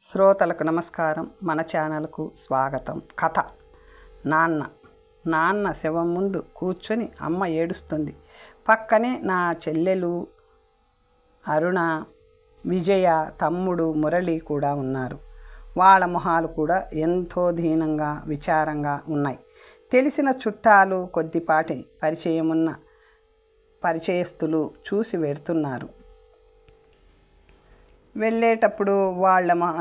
శ్రోతలకు నమస్కారం. మన ఛానల్కు స్వాగతం. కథ నాన్న శవం ముందు కూర్చొని అమ్మ ఏడుస్తుంది. పక్కనే నా చెల్లెలు అరుణ, విజయ, తమ్ముడు మురళి కూడా ఉన్నారు. వాళ్ళ మొహాలు కూడా ఎంతో దీనంగా విచారంగా ఉన్నాయి. తెలిసిన చుట్టాలు, కొద్దిపాటి పరిచయస్తులు చూసి వెడుతున్నారు. వెళ్ళేటప్పుడు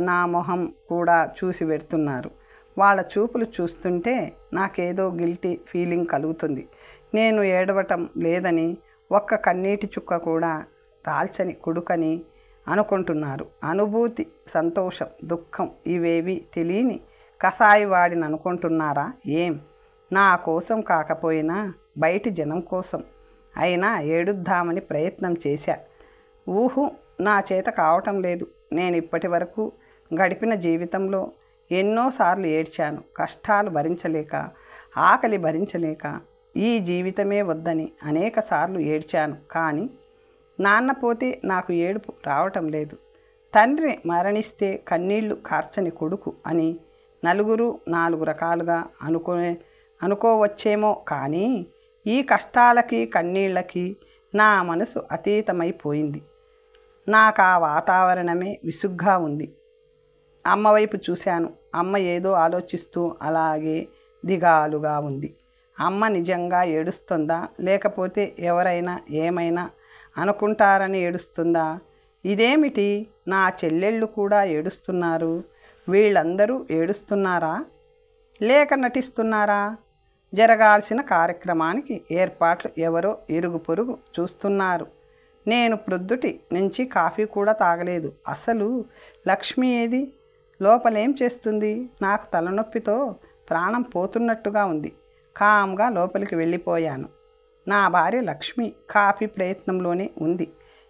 నా మొహం కూడా చూసి పెడుతున్నారు. వాళ్ళ చూపులు చూస్తుంటే నాకేదో గిల్టీ ఫీలింగ్ కలుగుతుంది. నేను ఏడవటం లేదని, ఒక్క కన్నీటి చుక్క కూడా రాల్చని కొడుకని అనుకుంటున్నారు. అనుభూతి, సంతోషం, దుఃఖం ఇవేవి తెలియని కసాయి వాడిని అనుకుంటున్నారా ఏం? నా కోసం కాకపోయినా బయటి జనం కోసం అయినా ఏడుద్దామని ప్రయత్నం చేశా. నా చేత కావటం లేదు. నేను ఇప్పటి వరకు గడిపిన జీవితంలో ఎన్నోసార్లు ఏడ్చాను. కష్టాలు భరించలేక, ఆకలి భరించలేక ఈ జీవితమే వద్దని అనేకసార్లు ఏడ్చాను. కానీ నాన్న పోతే నాకు ఏడుపు రావటం లేదు. తండ్రి మరణిస్తే కన్నీళ్లు కార్చని కొడుకు అని నలుగురు నాలుగు రకాలుగా అనుకోవచ్చేమో. కానీ ఈ కష్టాలకి కన్నీళ్ళకి నా మనసు అతీతమైపోయింది. నాకు ఆ వాతావరణమే విసుగ్గా ఉంది. అమ్మ వైపు చూశాను. అమ్మ ఏదో ఆలోచిస్తూ అలాగే దిగాలుగా ఉంది. అమ్మ నిజంగా ఏడుస్తుందా, లేకపోతే ఎవరైనా ఏమైనా అనుకుంటారని ఏడుస్తుందా? ఇదేమిటి, నా చెల్లెళ్ళు కూడా ఏడుస్తున్నారు. వీళ్ళందరూ ఏడుస్తున్నారా, లేక నటిస్తున్నారా? జరగాల్సిన కార్యక్రమానికి ఏర్పాట్లు ఎవరో ఇరుగు పొరుగు చూస్తున్నారు. నేను ప్రొద్దుటి నుంచి కాఫీ కూడా తాగలేదు. అసలు లక్ష్మి ఏది? లోపలేం చేస్తుంది? నాకు తలనొప్పితో ప్రాణం పోతున్నట్టుగా ఉంది. కామ్గా లోపలికి వెళ్ళిపోయాను. నా భార్య లక్ష్మి కాఫీ ప్రయత్నంలోనే ఉంది.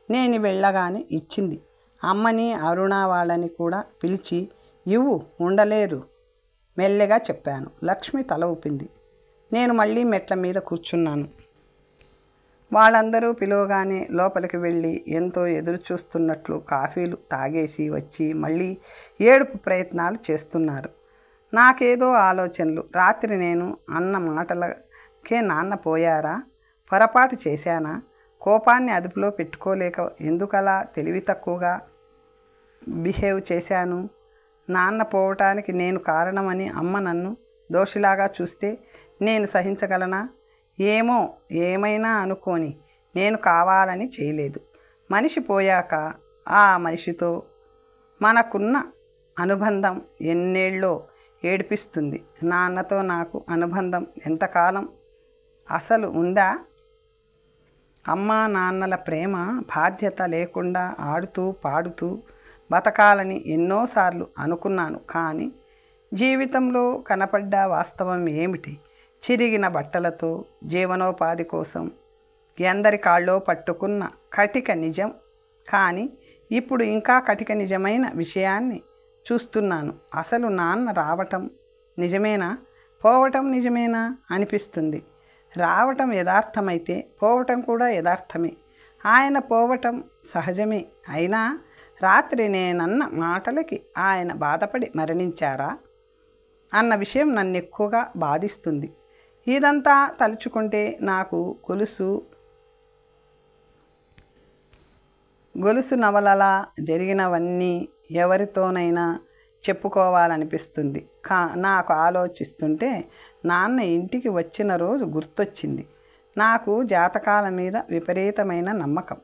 నేను వెళ్ళగానే ఇచ్చింది. అమ్మని, అరుణ వాళ్ళని కూడా పిలిచి ఇవ్వు, ఉండలేరు మెల్లగా చెప్పాను. లక్ష్మి తల ఊపింది. నేను మళ్ళీ మెట్ల మీద కూర్చున్నాను. వాళ్ళందరూ పిలవగానే లోపలికి వెళ్ళి ఎంతో ఎదురు చూస్తున్నట్లు కాఫీలు తాగేసి వచ్చి మళ్ళీ ఏడుపు ప్రయత్నాలు చేస్తున్నారు. నాకేదో ఆలోచనలు. రాత్రి నేను అన్న మాటలకే నాన్న పోయారా? పొరపాటు చేశానా? కోపాన్ని అదుపులో పెట్టుకోలేక ఎందుకలా తెలివి తక్కువగా బిహేవ్ చేశాను? నాన్న పోవటానికి నేను కారణమని అమ్మ నన్ను దోషిలాగా చూస్తే నేను సహించగలనా? ఏమో, ఏమైనా అనుకోని నేను కావాలని చేయలేదు. మనిషి పోయాక ఆ మనిషితో మనకున్న అనుబంధం ఎన్నేళ్ళో ఏడిపిస్తుంది. నాన్నతో నాకు అనుబంధం ఎంతకాలం అసలు ఉందా? అమ్మా నాన్నల ప్రేమ, బాధ్యత లేకుండా ఆడుతూ పాడుతూ బతకాలని ఎన్నోసార్లు అనుకున్నాను. కానీ జీవితంలో కనపడ్డ వాస్తవం ఏమిటి? చిరిగిన బట్టలతో జీవనోపాధి కోసం ఎందరి కాళ్ళో పట్టుకున్న కటిక నిజం. కానీ ఇప్పుడు ఇంకా కటిక నిజమైన విషయాన్ని చూస్తున్నాను. అసలు నాన్న రావటం నిజమేనా, పోవటం నిజమేనా అనిపిస్తుంది. రావటం యథార్థమైతే పోవటం కూడా యథార్థమే. ఆయన పోవటం సహజమే. అయినా రాత్రి నేనన్న మాటలకి ఆయన బాధపడి మరణించారా అన్న విషయం నన్ను ఎక్కువగా బాధిస్తుంది. ఇదంతా తలుచుకుంటే నాకు గొలుసు నవలలా జరిగినవన్నీ ఎవరితోనైనా చెప్పుకోవాలనిపిస్తుంది. నాకు ఆలోచిస్తుంటే నాన్న ఇంటికి వచ్చిన రోజు గుర్తొచ్చింది. నాకు జాతకాల మీద విపరీతమైన నమ్మకం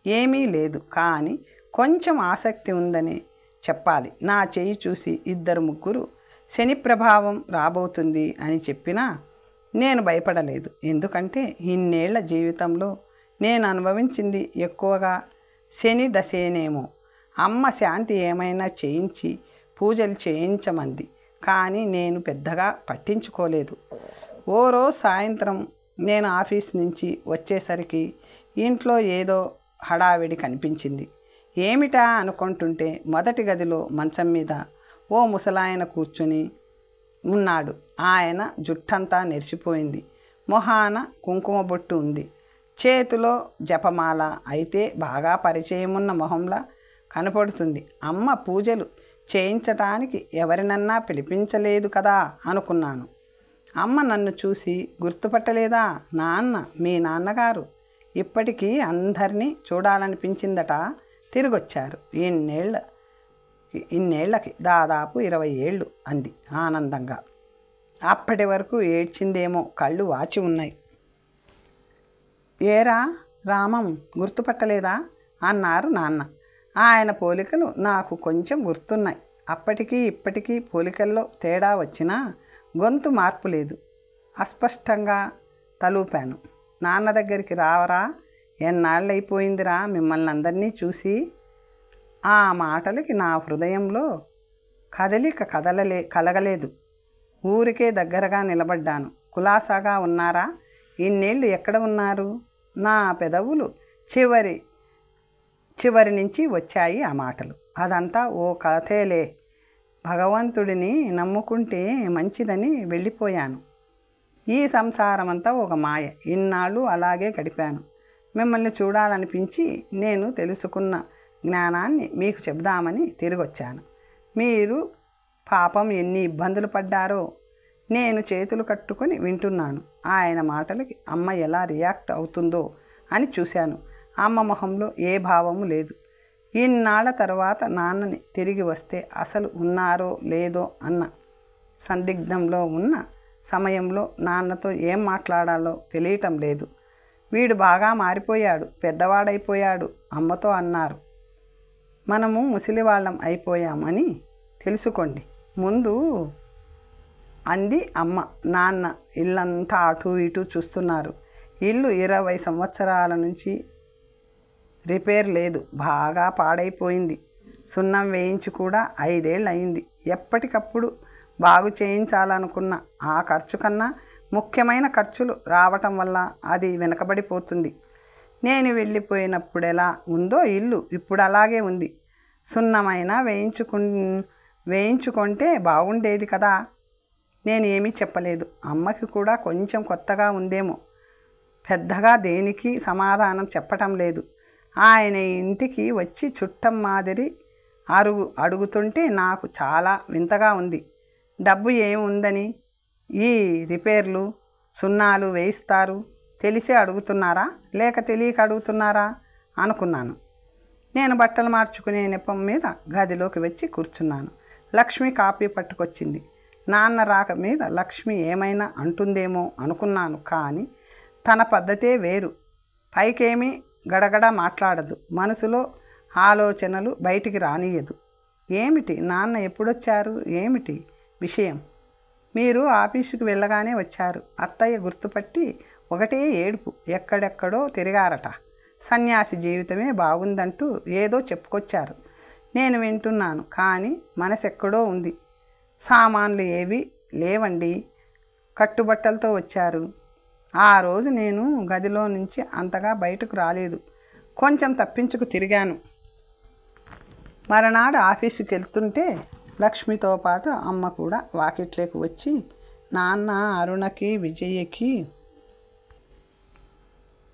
ఏమీ లేదు, కానీ కొంచెం ఆసక్తి ఉందని చెప్పాలి. నా చేయి చూసి 2-3 శని ప్రభావం రాబోతుంది అని చెప్పినా నేను భయపడలేదు. ఎందుకంటే ఇన్నేళ్ల జీవితంలో నేను అనుభవించింది ఎక్కువగా శని దశేనేమో. అమ్మ శాంతి ఏమైనా చేయించి పూజలు చేయించమంది, కానీ నేను పెద్దగా పట్టించుకోలేదు. ఓ రోజు సాయంత్రం నేను ఆఫీస్ నుంచి వచ్చేసరికి ఇంట్లో ఏదో హడావిడి కనిపించింది. ఏమిటా అనుకుంటుంటే మొదటి గదిలో మంచం మీద ఓ ముసలాయన కూర్చుని ఉన్నాడు. ఆయన జుట్టంతా నెరిసిపోయింది. మొహాన కుంకుమ బొట్టు ఉంది. చేతిలో జపమాల. అయితే బాగా పరిచయమున్న మొహంలా కనపడుతుంది. అమ్మ పూజలు చేయించటానికి ఎవరినన్నా పిలిపించలేదు కదా అనుకున్నాను. అమ్మ నన్ను చూసి గుర్తుపట్టలేదా? నాన్న, మీ నాన్నగారు ఇప్పటికీ అందరినీ చూడాలనిపించిందట. తిరిగొచ్చారు ఇన్నేళ్లకి, దాదాపు 20 ఏళ్ళు అంది ఆనందంగా. అప్పటి వరకు ఏడ్చిందేమో, కళ్ళు వాచి ఉన్నాయి. ఏరా రామం, గుర్తుపట్టలేదా అన్నారు నాన్న. ఆయన పోలికలు నాకు కొంచెం గుర్తున్నాయి. అప్పటికీ ఇప్పటికీ పోలికల్లో తేడా వచ్చినా గొంతు మార్పు లేదు. అస్పష్టంగా తలూపాను. నాన్న దగ్గరికి రావరా? ఎన్నాళ్ళైపోయిందిరా మిమ్మల్ని అందరినీ చూసి. ఆ మాటలకి నా హృదయంలో కదలిక కలగలేదు. ఊరికే దగ్గరగా నిలబడ్డాను. కులాసాగా ఉన్నారా? ఇన్నేళ్ళు ఎక్కడ ఉన్నారు? నా పెదవులు చివరి నుంచి వచ్చాయి ఆ మాటలు. అదంతా ఓ కథేలే. భగవంతుడిని నమ్ముకుంటే మంచిదని వెళ్ళిపోయాను. ఈ సంసారమంతా ఒక మాయ. ఇన్నాళ్ళు అలాగే గడిపాను. మిమ్మల్ని చూడాలనిపించి నేను తెలుసుకున్న జ్ఞానాన్ని మీకు చెబుదామని తిరిగొచ్చాను. మీరు పాపం ఎన్ని ఇబ్బందులు పడ్డారో నేను చేతులు కట్టుకొని వింటున్నాను. ఆయన మాటలకి అమ్మ ఎలా రియాక్ట్ అవుతుందో అని చూశాను. అమ్మ మొహంలో ఏ భావము లేదు. ఇన్నాళ్ల తర్వాత నాన్నని తిరిగి వస్తే అసలు ఉన్నారో లేదో అన్న సందిగ్ధంలో ఉన్న సమయంలో నాన్నతో ఏం మాట్లాడాలో తెలియటం లేదు. వీడు బాగా మారిపోయాడు, పెద్దవాడైపోయాడు అమ్మతో అన్నారు. మనము ముసలివాళ్ళం అయిపోయామని తెలుసుకోండి ముందు అంది అమ్మ. నాన్న ఇల్లంతా అటు ఇటు చూస్తున్నారు. ఇల్లు 20 సంవత్సరాల నుంచి రిపేర్ లేదు, బాగా పాడైపోయింది. సున్నం వేయించి కూడా 5 ఏళ్ళు అయింది. ఎప్పటికప్పుడు బాగు చేయించాలనుకున్న ఆ ఖర్చు కన్నా ముఖ్యమైన ఖర్చులు రావటం వల్ల అది వెనకబడిపోతుంది. నేను వెళ్ళిపోయినప్పుడెలా ఉందో ఇల్లు ఇప్పుడు అలాగే ఉంది. సున్నమైనా వేయించుకుంటే బాగుండేది కదా. నేను ఏమీ చెప్పలేదు. అమ్మకి కూడా కొంచెం కొత్తగా ఉందేమో. పెద్దగా దేనికి సమాధానం చెప్పటం లేదు. ఆయన ఇంటికి వచ్చి చుట్టం మాదిరి అడుగుతుంటే నాకు చాలా వింతగా ఉంది. డబ్బు ఏముందని ఈ రిపేర్లు సున్నాలు వేయిస్తారు? తెలిసి అడుగుతున్నారా లేక తెలియక అడుగుతున్నారా అనుకున్నాను. నేను బట్టలు మార్చుకునే నెపం మీద గదిలోకి వచ్చి కూర్చున్నాను. లక్ష్మి కాఫీ పట్టుకొచ్చింది. నాన్న రాక మీద లక్ష్మి ఏమైనా అంటుందేమో అనుకున్నాను. కానీ తన పద్ధతే వేరు. పైకేమీ గడగడ మాట్లాడదు. మనసులో ఆలోచనలు బయటికి రానియదు. ఏమిటి నాన్న ఎప్పుడొచ్చారు? ఏమిటి విషయం? మీరు ఆఫీసుకు వెళ్ళగానే వచ్చారు. అత్తయ్య గుర్తుపట్టి ఒకటే ఏడుపు. ఎక్కడెక్కడో తిరిగారట. సన్యాసి జీవితమే బాగుందంటూ ఏదో చెప్పుకొచ్చారు. నేను వింటున్నాను. కానీ మనసెక్కడో ఉంది. సామాన్లు ఏవి లేవండి. కట్టుబట్టలతో వచ్చారు. ఆ రోజు నేను గదిలో నుంచి అంతగా బయటకు రాలేదు. కొంచెం తప్పించుకు తిరిగాను. మరునాడు ఆఫీసుకి వెళ్తుంటే లక్ష్మితో పాటు అమ్మ కూడా వాకిట్లోకి వచ్చి, నాన్న అరుణకి, విజయకి,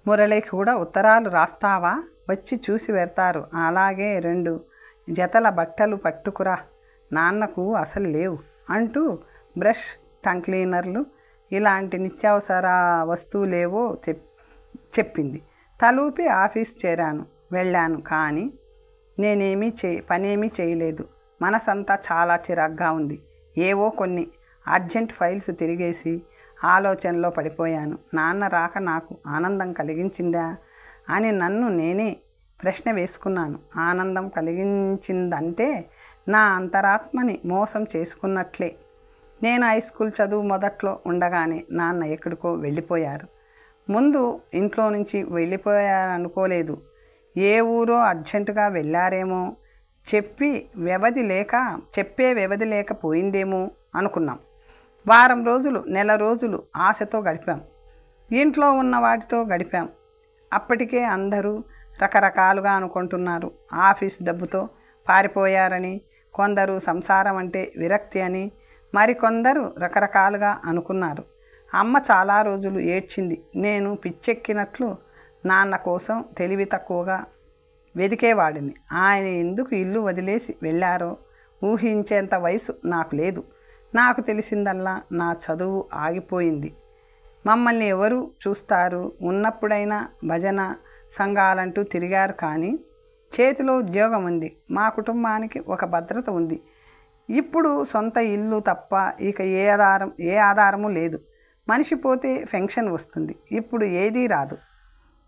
మురళికి కూడా ఉత్తరాలు రాస్తావా? వచ్చి చూసి వెళ్తారు. అలాగే 2 జతల బట్టలు పట్టుకురా. నాన్నకు అసలు లేవు అంటూ బ్రష్, టంగ్ క్లీనర్లు ఇలాంటి నిత్యావసర వస్తువులేవో చెప్పింది. తలూపి ఆఫీస్ వెళ్ళాను. కానీ నేనేమీ పనేమీ చేయలేదు. మనసంతా చాలా చిరాగ్గా ఉంది. ఏవో కొన్ని అర్జెంట్ ఫైల్స్ తిరిగేసి ఆలోచనలో పడిపోయాను. నాన్న రాక నాకు ఆనందం కలిగించిందా అని నన్ను నేనే ప్రశ్న వేసుకున్నాను. ఆనందం కలిగించిందంటే నా అంతరాత్మని మోసం చేసుకున్నట్లే. నేను హై స్కూల్ చదువు మొదట్లో ఉండగానే నాన్న ఎక్కడికో వెళ్ళిపోయారు. ముందు ఇంట్లో నుంచి వెళ్ళిపోయారనుకోలేదు. ఏ ఊరో అర్జెంటుగా వెళ్ళారేమో, చెప్పే వ్యవధి లేకపోయిందేమో అనుకున్నాం. వారం రోజులు, నెల రోజులు ఆశతో గడిపాం. ఇంట్లో ఉన్న వాటితో గడిపాం. అప్పటికే అందరూ రకరకాలుగా అనుకుంటున్నారు. ఆఫీస్ డబ్బుతో పారిపోయారని, కొందరు సంసారం అంటే విరక్తి అని, మరికొందరు రకరకాలుగా అనుకున్నారు. అమ్మ చాలా రోజులు ఏడ్చింది. నేను పిచ్చెక్కినట్లు నాన్న కోసం తెలివి తక్కువగా వెదికేవాడిని. ఆయన ఎందుకు ఇల్లు వదిలేసి వెళ్ళారో ఊహించేంత వయసు నాకు లేదు. నాకు తెలిసిందల్లా నా చదువు ఆగిపోయింది. మమ్మల్ని ఎవరు చూస్తారు? ఉన్నప్పుడైనా భజన సంఘాలంటూ తిరిగారు, కానీ చేతిలో ఉద్యోగం ఉంది. మా కుటుంబానికి ఒక భద్రత ఉంది. ఇప్పుడు సొంత ఇల్లు తప్ప ఇక ఏ ఆధారము లేదు. మనిషి పోతే పెన్షన్ వస్తుంది, ఇప్పుడు ఏదీ రాదు.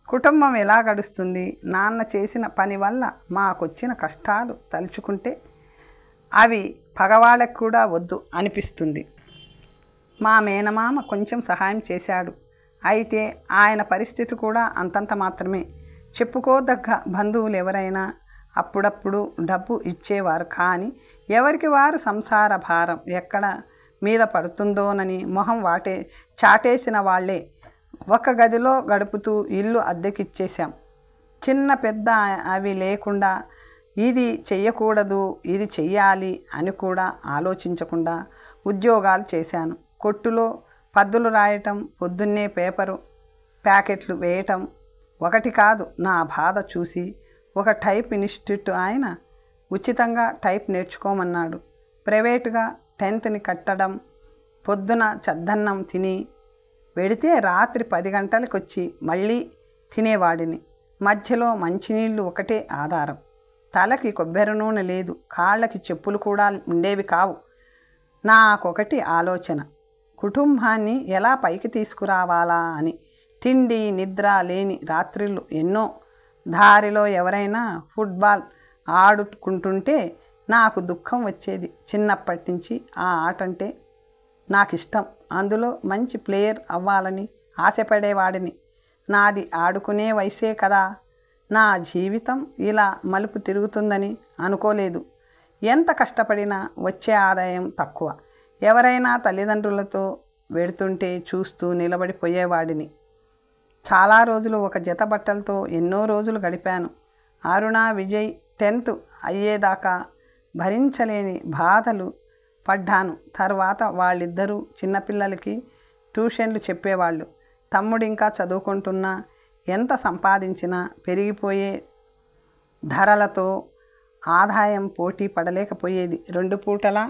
కుటుంబం ఎలా గడుస్తుంది? నాన్న చేసిన పని వల్ల మాకొచ్చిన కష్టాలు తలుచుకుంటే అవి పగవాళ్ళకు కూడా వద్దు అనిపిస్తుంది. మా మేనమామ కొంచెం సహాయం చేశాడు. అయితే ఆయన పరిస్థితి కూడా అంతంత మాత్రమే. చెప్పుకోదగ్గ బంధువులు ఎవరైనా అప్పుడప్పుడు డబ్బు ఇచ్చేవారు, కానీ ఎవరికి వారు సంసార భారం ఎక్కడ మీద పడుతుందోనని మొహం చాటేసిన వాళ్ళే. ఒక గదిలో గడుపుతూ ఇల్లు అద్దెకిచ్చేశాం. చిన్న పెద్ద అవి లేకుండా ఇది చెయ్యకూడదు, ఇది చెయ్యాలి అని కూడా ఆలోచించకుండా ఉద్యోగాలు చేశాను. కొట్టులో పద్దులు రాయటం, పొద్దున్నే పేపరు ప్యాకెట్లు వేయటం. ఒకటి కాదు, నా బాధ చూసి ఒక టైప్ ఇన్స్టిట్యూట్ ఆయన ఉచితంగా టైప్ నేర్చుకోమన్నాడు. ప్రైవేటుగా 10th కట్టడం. పొద్దున చద్దన్నం తిని వెడితే రాత్రి 10 గంటలకు వచ్చి మళ్ళీ తినేవాడిని. మధ్యలో మంచినీళ్ళు ఒకటే ఆధారం. తలకి కొబ్బరి నూనె లేదు, కాళ్ళకి చెప్పులు కూడా ఉండేవి కావు. నాకొకటి ఆలోచన, కుటుంబాన్ని ఎలా పైకి తీసుకురావాలా అని. తిండి నిద్ర లేని రాత్రిళ్ళు ఎన్నో. దారిలో ఎవరైనా ఫుట్బాల్ ఆడుకుంటుంటే నాకు దుఃఖం వచ్చేది. చిన్నప్పటి నుంచి ఆ ఆట అంటే నాకు ఇష్టం. అందులో మంచి ప్లేయర్ అవ్వాలని ఆశపడేవాడిని. నాది ఆడుకునే వయసే కదా. నా జీవితం ఇలా మలుపు తిరుగుతుందని అనుకోలేదు. ఎంత కష్టపడినా వచ్చే ఆదాయం తక్కువ. ఎవరైనా తల్లిదండ్రులతో వెడుతుంటే చూస్తూ నిలబడిపోయేవాడిని. చాలా రోజులు ఒక జత బట్టలతో ఎన్నో రోజులు గడిపాను. అరుణ, విజయ్ 10th అయ్యేదాకా భరించలేని బాధలు పడ్డాను. తర్వాత వాళ్ళిద్దరూ చిన్నపిల్లలకి ట్యూషన్లు చెప్పేవాళ్ళు. తమ్ముడు ఇంకా చదువుకుంటున్నా. ఎంత సంపాదించినా పెరిగిపోయే ధరలతో ఆదాయం పోటీ పడలేకపోయేది. 2 పూటలా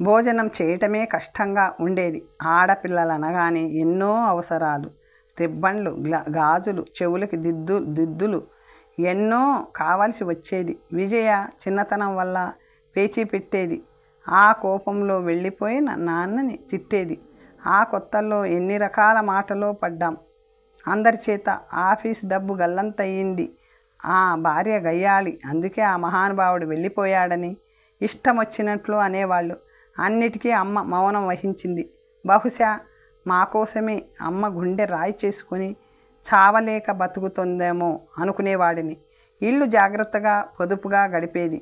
భోజనం చేయటమే కష్టంగా ఉండేది. ఆడపిల్లలనగానే ఎన్నో అవసరాలు. రిబ్బన్లు, గాజులు, చెవులకి దిద్దులు ఎన్నో కావాల్సి వచ్చేది. విజయ చిన్నతనం వల్ల పేచీ పెట్టేది. ఆ కోపంలో వెళ్ళిపోయిన నాన్నని తిట్టేది. ఆ కొత్తల్లో ఎన్ని రకాల మాటలో పడ్డాం. అందరి చేత ఆఫీస్ డబ్బు గల్లంతయ్యింది. ఆ భార్య గయ్యాళి, అందుకే ఆ మహానుభావుడు వెళ్ళిపోయాడని ఇష్టం వచ్చినట్లు అనేవాళ్ళు. అన్నిటికీ అమ్మ మౌనం వహించింది. బహుశా మా కోసమే అమ్మ గుండె రాయి చేసుకుని చావలేక బతుకుతుందేమో అనుకునేవాడిని. ఇల్లు జాగ్రత్తగా పొదుపుగా గడిపేది.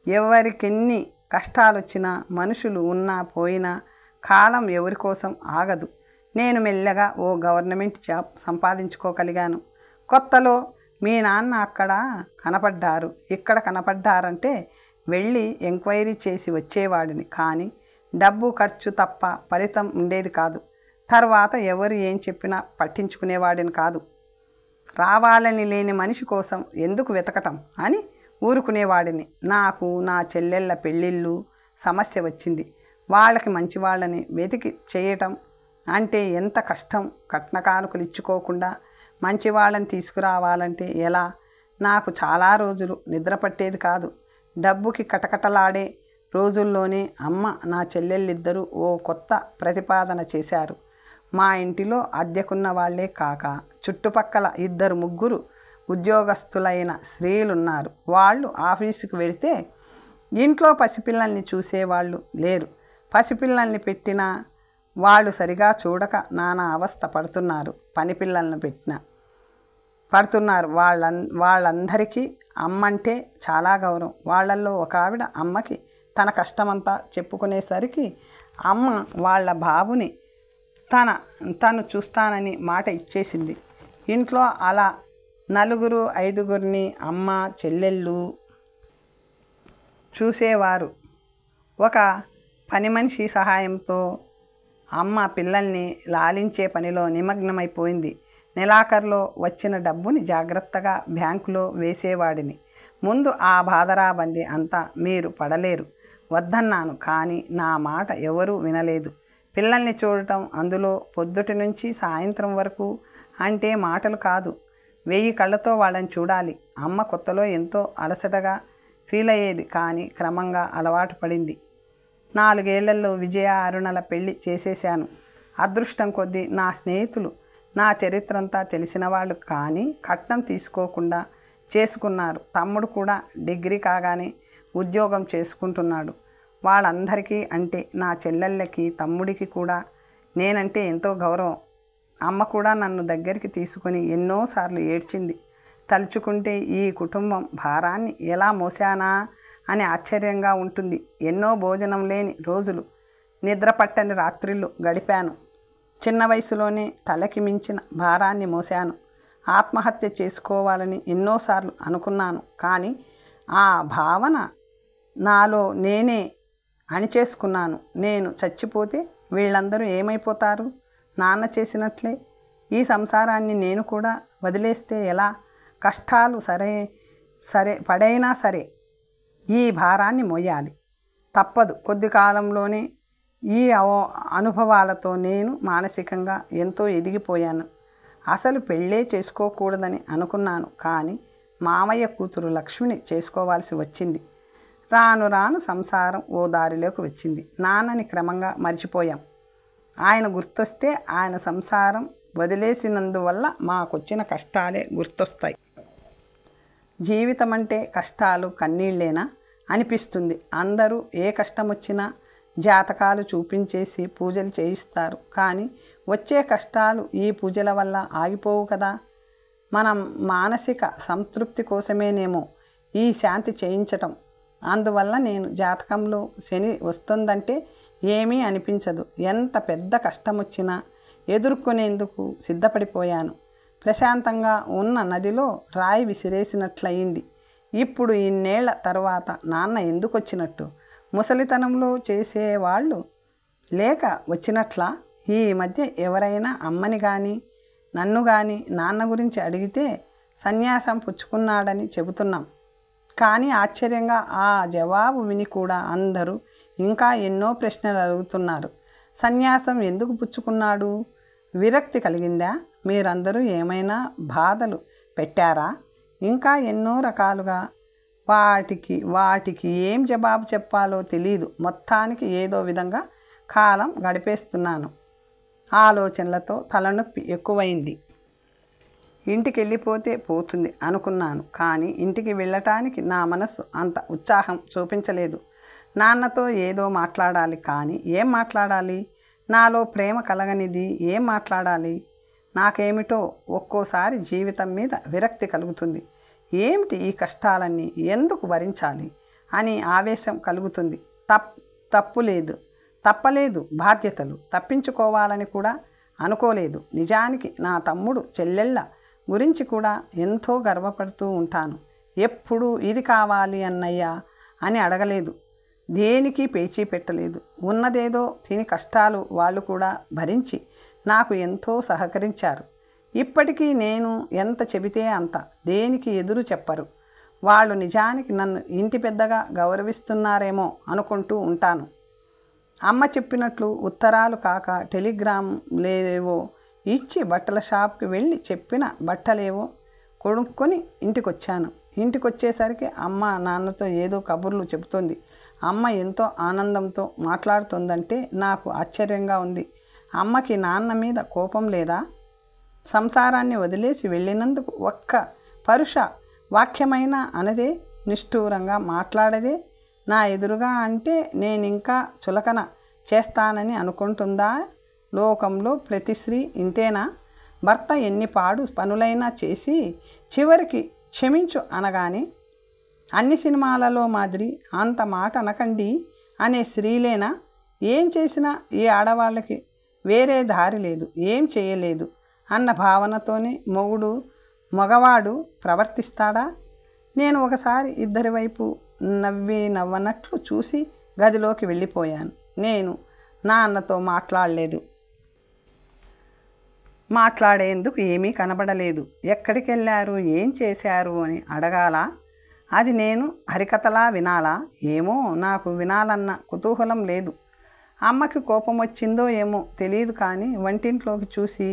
ఎవరికెన్ని కష్టాలొచ్చినా, మనుషులు ఉన్నా పోయినా కాలం ఎవరి కోసం ఆగదు. నేను మెల్లగా ఓ గవర్నమెంట్ జాబ్ సంపాదించుకోగలిగాను. కొత్తలో మీ నాన్న అక్కడ కనపడ్డారు, ఇక్కడ కనపడ్డారంటే వెళ్ళి ఎంక్వైరీ చేసి వచ్చేవాడిని. కానీ డబ్బు ఖర్చు తప్ప ఫలితం ఉండేది కాదు. తర్వాత ఎవరు ఏం చెప్పినా పట్టించుకునేవాడిని కాదు. రావాలని లేని మనిషి కోసం ఎందుకు వెతకటం అని ఊరుకునేవాడిని. నాకు నా చెల్లెళ్ళ పెళ్ళిళ్ళు సమస్య వచ్చింది. వాళ్ళకి మంచి వాళ్ళని వెతికి చేయటం అంటే ఎంత కష్టం. కట్న కానుకలు ఇచ్చుకోకుండా మంచి వాళ్ళని తీసుకురావాలంటే ఎలా? నాకు చాలా రోజులు నిద్ర పట్టేది కాదు. డబ్బుకి కటకటలాడే రోజుల్లోనే అమ్మ, నా చెల్లెళ్ళిద్దరూ ఓ కొత్త ప్రతిపాదన చేశారు. మా ఇంటిలో అద్దెకున్న వాళ్లే కాక చుట్టుపక్కల 2-3 ఉద్యోగస్తులైన స్త్రీలున్నారు. వాళ్ళు ఆఫీసుకు వెళితే ఇంట్లో పసిపిల్లల్ని చూసేవాళ్ళు లేరు. పసిపిల్లల్ని పెట్టినా వాళ్ళు సరిగా చూడక నానా అవస్థ పడుతున్నారు. పని పిల్లలను పెట్టినా పడుతున్నారు. వాళ్ళందరికీ అమ్మంటే చాలా గౌరవం. వాళ్ళల్లో ఒక ఆవిడ అమ్మకి తన కష్టమంతా చెప్పుకునేసరికి అమ్మ వాళ్ళ బాబుని తను చూస్తానని మాట ఇచ్చేసింది. ఇంట్లో అలా 4-5 అమ్మ, చెల్లెళ్ళు చూసేవారు. ఒక పని మనిషి సహాయంతో అమ్మ పిల్లల్ని లాలించే పనిలో నిమగ్నమైపోయింది. నెలాఖరులో వచ్చిన డబ్బుని జాగ్రత్తగా బ్యాంకులో వేసేవాడిని. ముందు ఆ బాధరాబంది అంతా మీరు పడలేరు. వద్దన్నాను, కానీ నా మాట ఎవరూ వినలేదు. పిల్లల్ని చూడటం, అందులో పొద్దుటి నుంచి సాయంత్రం వరకు అంటే మాటలు కాదు, 1000 కళ్ళతో వాళ్ళని చూడాలి. అమ్మ కొత్తలో ఎంతో అలసటగా ఫీల్ అయ్యేది, కానీ క్రమంగా అలవాటు పడింది. 4 ఏళ్లలో విజయ, అరుణల పెళ్లి చేసేశాను. అదృష్టం కొద్దీ నా స్నేహితులు నా చరిత్రంతా తెలిసిన వాళ్ళు, కానీ కట్నం తీసుకోకుండా చేసుకున్నారు. తమ్ముడు కూడా డిగ్రీ కాగానే ఉద్యోగం చేసుకుంటున్నాడు. వాళ్ళందరికీ అంటే నా చెల్లెళ్ళకి, తమ్ముడికి కూడా నేనంటే ఎంతో గౌరవం. అమ్మ కూడా నన్ను దగ్గరికి తీసుకొని ఎన్నోసార్లు ఏడ్చింది. తలుచుకుంటే ఈ కుటుంబం భారాన్ని ఎలా మోసానా అని ఆశ్చర్యంగా ఉంటుంది. ఎన్నో భోజనం లేని రోజులు, నిద్ర పట్టని రాత్రిళ్ళు గడిపాను. చిన్న వయసులోనే తలకి మించిన భారాన్ని మోసాను. ఆత్మహత్య చేసుకోవాలని ఎన్నోసార్లు అనుకున్నాను, కానీ ఆ భావన నాలో నేనే అణిచేసుకున్నాను. నేను చచ్చిపోతే వీళ్ళందరూ ఏమైపోతారు? నాన్న చేసినట్లే ఈ సంసారాన్ని నేను కూడా వదిలేస్తే ఎలా? కష్టాలు పడైనా సరే ఈ భారాన్ని మోయాలి. తప్పదు. కొద్ది కాలంలోనే ఈ అనుభవాలతో నేను మానసికంగా ఎంతో ఎదిగిపోయాను. అసలు పెళ్ళే చేసుకోకూడదని అనుకున్నాను, కానీ మామయ్య కూతురు లక్ష్మిని చేసుకోవాల్సి వచ్చింది. రాను రాను సంసారం ఓ దారిలోకి వచ్చింది. నాన్నని క్రమంగా మర్చిపోయాం. ఆయన గుర్తొస్తే ఆయన సంసారం వదిలేసినందువల్ల మాకొచ్చిన కష్టాలే గుర్తొస్తాయి. జీవితం అంటే కష్టాలు, కన్నీళ్ళేనా అనిపిస్తుంది. అందరూ ఏ కష్టం వచ్చినా జాతకాలు చూపించేసి పూజలు చేయిస్తారు, కానీ వచ్చే కష్టాలు ఈ పూజల వల్ల ఆగిపోవు కదా. మనం మానసిక సంతృప్తి కోసమేనేమో ఈ శాంతి చేయించటం. అందువల్ల నేను జాతకంలో శని వస్తుందంటే ఏమీ అనిపించదు. ఎంత పెద్ద కష్టం వచ్చినా ఎదుర్కొనేందుకు సిద్ధపడిపోయాను. ప్రశాంతంగా ఉన్న నదిలో రాయి విసిరేసినట్లయింది. ఇప్పుడు ఇన్నేళ్ల తరువాత నాన్న ఎందుకు వచ్చినట్టు? ముసలితనంలో చేసేవాళ్ళు లేక వచ్చినట్లా? ఈ మధ్య ఎవరైనా అమ్మని కానీ నన్ను కానీ నాన్న గురించి అడిగితే సన్యాసం పుచ్చుకున్నాడని చెబుతున్నాం, కానీ ఆశ్చర్యంగా ఆ జవాబు విని కూడా అందరూ ఇంకా ఎన్నో ప్రశ్నలు అడుగుతున్నారు. సన్యాసం ఎందుకు పుచ్చుకున్నాడు? విరక్తి కలిగిందా? మీరందరూ ఏమైనా బాధలు పెట్టారా? ఇంకా ఎన్నో రకాలుగా వాటికి ఏం జవాబు చెప్పాలో తెలీదు. మొత్తానికి ఏదో విధంగా కాలం గడిపేస్తున్నాను. ఆలోచనలతో తలనొప్పి ఎక్కువైంది. ఇంటికి వెళ్ళిపోతే పోతుంది అనుకున్నాను, కానీ ఇంటికి వెళ్ళటానికి నా మనసు అంత ఉత్సాహం చూపించలేదు. నాన్నతో ఏదో మాట్లాడాలి, కానీ ఏం మాట్లాడాలి? నాలో ప్రేమ కలగనిది ఏం మాట్లాడాలి? నాకేమిటో ఒక్కోసారి జీవితం మీద విరక్తి కలుగుతుంది. ఏమిటి ఈ కష్టాలన్నీ? ఎందుకు భరించాలి అని ఆవేశం కలుగుతుంది. తప్పలేదు. బాధ్యతలు తప్పించుకోవాలని కూడా అనుకోలేదు. నిజానికి నా తమ్ముడు, చెల్లెళ్ళ గురించి కూడా ఎంతో గర్వపడుతూ ఉంటాను. ఎప్పుడూ ఇది కావాలి అన్నయ్య అని అడగలేదు. దేనికి పేచీ పెట్టలేదు. ఉన్నదేదో తిని కష్టాలు వాళ్ళు కూడా భరించి నాకు ఎంతో సహకరించారు. ఇప్పటికీ నేను ఎంత చెబితే అంత దేనికి ఎదురు చెప్పరు. వాళ్ళు నిజానికి నన్ను ఇంటి పెద్దగా గౌరవిస్తున్నారేమో అనుకుంటూ ఉంటాను. అమ్మ చెప్పినట్లు ఉత్తరాలు కాక టెలిగ్రామ్లేవో ఇచ్చి బట్టల షాప్కి వెళ్ళి చెప్పిన బట్టలేవో కొనుక్కొని ఇంటికొచ్చాను. ఇంటికొచ్చేసరికి అమ్మ నాన్నతో ఏదో కబుర్లు చెబుతుంది. అమ్మ ఎంతో ఆనందంతో మాట్లాడుతుందంటే నాకు ఆశ్చర్యంగా ఉంది. అమ్మకి నాన్న మీద కోపం లేదా? సంసారాన్ని వదిలేసి వెళ్ళినందుకు ఒక్క పరుష వాక్యమైనా అనదే, నిష్ఠూరంగా మాట్లాడదే. నా ఎదురుగా అంటే నేనింకా చులకన చేస్తానని అనుకుంటుందా? లోకంలో ప్రతి స్త్రీ ఇంతేనా? భర్త ఎన్ని పాడు పనులైనా చేసి చివరికి క్షమించు అనగానే అన్ని సినిమాలలో మాదిరి అంత మాట అనకండి అనే స్త్రీలేనా? ఏం చేసినా ఈ ఆడవాళ్ళకి వేరే దారి లేదు, ఏం చేయలేదు అన్న భావనతోనే మగవాడు ప్రవర్తిస్తాడా? నేను ఒకసారి ఇద్దరి వైపు నవ్వనట్లు చూసి గదిలోకి వెళ్ళిపోయాను. నేను నాన్నతో మాట్లాడలేదు. మాట్లాడేందుకు ఏమీ కనబడలేదు. ఎక్కడికి వెళ్ళారు, ఏం చేశారు అని అడగాలా? అది నేను హరికథలా వినాలా? ఏమో, నాకు వినాలన్న కుతూహలం లేదు. అమ్మకి కోపం వచ్చిందో ఏమో తెలియదు, కానీ వంటింట్లోకి చూసి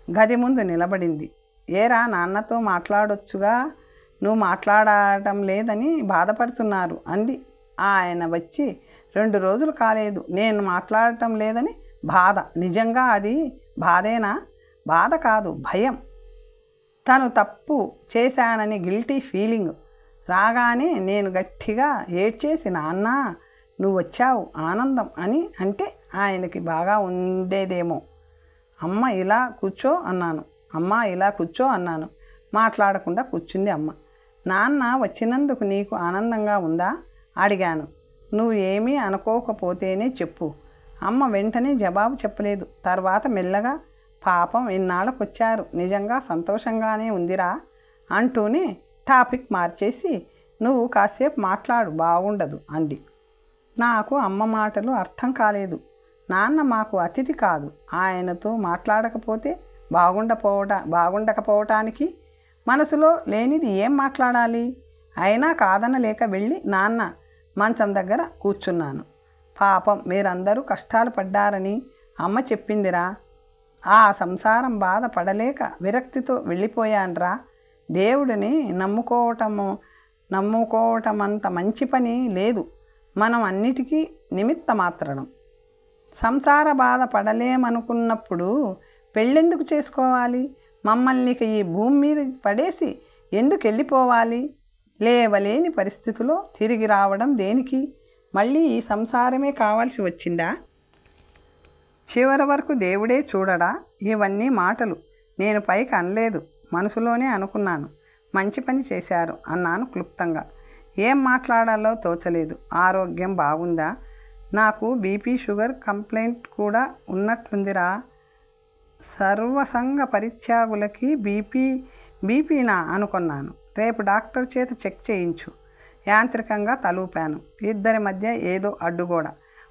గది ముందు నిలబడింది. ఏరా, నాన్నతో మాట్లాడొచ్చుగా, నువ్వు మాట్లాడటం లేదని బాధపడుతున్నారు అంది. ఆయన వచ్చి 2 రోజులు కాలేదు, నేను మాట్లాడటం లేదని బాధ. నిజంగా అది బాధేనా? బాధ కాదు, భయం. తను తప్పు చేశానని గిల్టీ ఫీలింగ్ రాగానే నేను గట్టిగా ఏడ్చేసి, నాన్న నువ్వు వచ్చావు, ఆనందం అని అంటే ఆయనకి బాగా ఉండేదేమో. అమ్మ ఇలా కూర్చో అన్నాను. మాట్లాడకుండా కూర్చుంది అమ్మ. నాన్న వచ్చినందుకు నీకు ఆనందంగా ఉందా అడిగాను. నువ్వు ఏమీ అనుకోకపోతేనే చెప్పు. అమ్మ వెంటనే జవాబు చెప్పలేదు. తర్వాత మెల్లగా, పాపం ఇన్నాళ్ళకొచ్చారు, నిజంగా సంతోషంగానే ఉందిరా అంటూనే టాపిక్ మార్చేసి, నువ్వు కాసేపు మాట్లాడు, బాగుండదు అంది. నాకు అమ్మ మాటలు అర్థం కాలేదు. నాన్న మాకు అతిథి కాదు, ఆయనతో మాట్లాడకపోతే బాగుండకపోవటానికి మనసులో లేనిది ఏం మాట్లాడాలి? అయినా కాదనలేక వెళ్ళి నాన్న మంచం దగ్గర కూర్చున్నాను. పాపం మీరందరూ కష్టాలు పడ్డారని అమ్మ చెప్పిందిరా. ఆ సంసారం బాధ పడలేక విరక్తితో వెళ్ళిపోయాన్రా. దేవుడిని నమ్ముకోవటమంత మంచి పని లేదు. మనం అన్నిటికీ నిమిత్త మాత్రం. సంసార బాధ పడలేమనుకున్నప్పుడు పెళ్ళెందుకు చేసుకోవాలి? మమ్మల్ని ఈ భూమి మీద పడేసి ఎందుకు వెళ్ళిపోవాలి? లేవలేని పరిస్థితిలో తిరిగి రావడం దేనికి? మళ్ళీ ఈ సంసారమే కావాల్సి వచ్చిందా? చివరి వరకు దేవుడే చూడడా? ఇవన్నీ మాటలు నేను పైకి అనలేదు, మనసులోనే అనుకున్నాను. మంచి పని చేశారు అన్నాను క్లుప్తంగా. ఏం మాట్లాడాలో తోచలేదు. ఆరోగ్యం బాగుందా? నాకు బీపీ షుగర్ కంప్లైంట్ కూడా ఉన్నట్లుందిరా. సర్వసంగ పరిత్యాగులకి బీపీనా అనుకున్నాను. రేపు డాక్టర్ చేత చెక్ చేయించు. యాంత్రికంగా తలూపాను. ఇద్దరి మధ్య ఏదో అడ్డుగోడ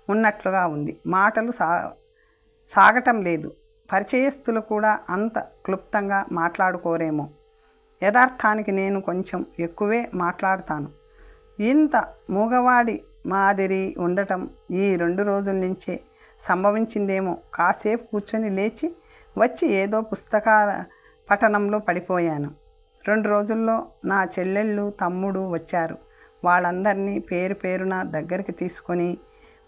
ఉన్నట్లుగా ఉంది. మాటలు సాగటం లేదు. పరిచయస్తులు కూడా అంత క్లుప్తంగా మాట్లాడుకోరేమో. యథార్థానికి నేను కొంచెం ఎక్కువే మాట్లాడతాను. ఇంత మూగవాడి మాదిరి ఉండటం ఈ 2 రోజుల నుంచే సంభవించిందేమో. కాసేపు కూర్చొని లేచి వచ్చి ఏదో పుస్తకాల పఠనంలో పడిపోయాను. 2 రోజుల్లో నా చెల్లెళ్ళు, తమ్ముడు వచ్చారు. వాళ్ళందరినీ పేరు పేరున దగ్గరికి తీసుకొని